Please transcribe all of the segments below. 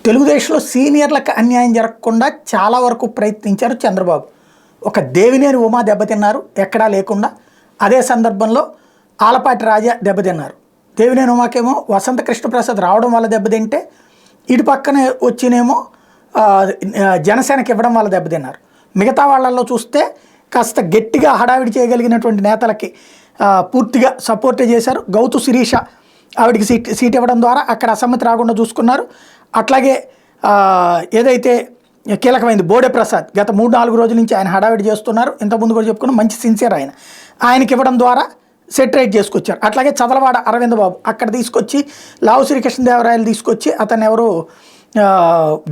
తెలుగుదేశంలో సీనియర్లకు అన్యాయం జరగకుండా చాలా వరకు ప్రయత్నించారు చంద్రబాబు. ఒక దేవినేని ఉమా దెబ్బతిన్నారు ఎక్కడా లేకుండా. అదే సందర్భంలో ఆలపాటి రాజా దెబ్బతిన్నారు. దేవినేని ఉమాకేమో వసంత కృష్ణప్రసాద్ రావడం వల్ల దెబ్బతింటే, ఇటు పక్కనే వచ్చినేమో జనసేనకి ఇవ్వడం వల్ల దెబ్బతిన్నారు. మిగతా వాళ్ళల్లో చూస్తే కాస్త గట్టిగా హడావిడి చేయగలిగినటువంటి నేతలకి పూర్తిగా సపోర్టే చేశారు. గౌతు శిరీష ఆవిడికి సీట్ ఇవ్వడం ద్వారా అక్కడ అసమ్మతి రాకుండా చూసుకున్నారు. అట్లాగే ఏదైతే కీలకమైంది బోడే ప్రసాద్ గత 3-4 రోజుల నుంచి ఆయన హడావిడి చేస్తున్నారు. ఇంతకుముందు కూడా చెప్పుకున్నాం, మంచి సిన్సియర్ ఆయనకి ఇవ్వడం ద్వారా సెటరేట్ చేసుకొచ్చారు. అట్లాగే చదలవాడ అరవింద్ బాబు అక్కడ తీసుకొచ్చి లావు శ్రీకృష్ణదేవరాయలు తీసుకొచ్చి అతను ఎవరు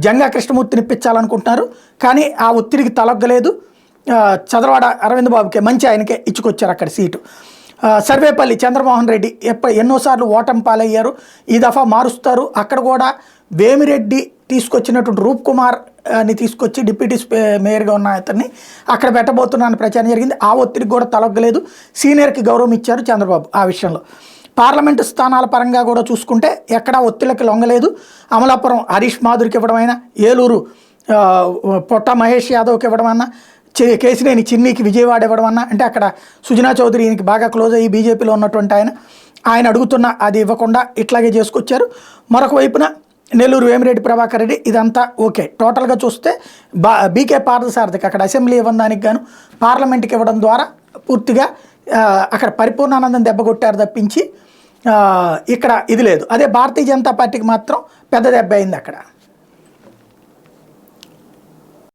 జంగా కృష్ణమూర్తిని ఇప్పించాలనుకుంటున్నారు. కానీ ఆ ఒత్తిడికి తలొగ్గలేదు. చదలవాడ అరవింద్ బాబుకే మంచి ఆయనకే ఇచ్చుకొచ్చారు అక్కడ సీటు. సర్వేపల్లి చంద్రమోహన్ రెడ్డి ఎన్నోసార్లు ఓటమి పాలయ్యారు. ఈ దఫా మారుస్తారు. అక్కడ కూడా వేమిరెడ్డి తీసుకొచ్చినటువంటి రూప్ కుమార్ని తీసుకొచ్చి డిప్యూటీ మేయర్గా ఉన్న అతన్ని అక్కడ పెట్టబోతున్నాను ప్రచారం జరిగింది. ఆ ఒత్తిడికి కూడా తలొగ్గలేదు. సీనియర్కి గౌరవం ఇచ్చారు చంద్రబాబు. ఆ విషయంలో పార్లమెంటు స్థానాల పరంగా కూడా చూసుకుంటే ఎక్కడా ఒత్తిళ్ళకి లొంగలేదు. అమలాపురం హరీష్ మాధురికి ఇవ్వడమైనా, ఏలూరు పొట్ట మహేష్ యాదవ్కి ఇవ్వడమన్నా, కేసినేని చిన్నీకి విజయవాడ ఇవ్వడమన్నా, అంటే అక్కడ సుజనా చౌదరి ఈయనకి బాగా క్లోజ్ అయ్యి బీజేపీలో ఉన్నటువంటి ఆయన అడుగుతున్న అది ఇవ్వకుండా ఇట్లాగే చేసుకొచ్చారు. మరొక వైపున నెల్లూరు వేమిరెడ్డి ప్రభాకర్ రెడ్డి ఇదంతా ఓకే. టోటల్గా చూస్తే బీకే పార్థసారథికి అక్కడ అసెంబ్లీ ఇవ్వడం దానికి గాను పార్లమెంట్కి ఇవ్వడం ద్వారా పూర్తిగా అక్కడ పరిపూర్ణానందం దెబ్బ కొట్టారు తప్పించి ఇక్కడ ఇది లేదు. అదే భారతీయ జనతా పార్టీకి మాత్రం పెద్ద దెబ్బ అయింది అక్కడ.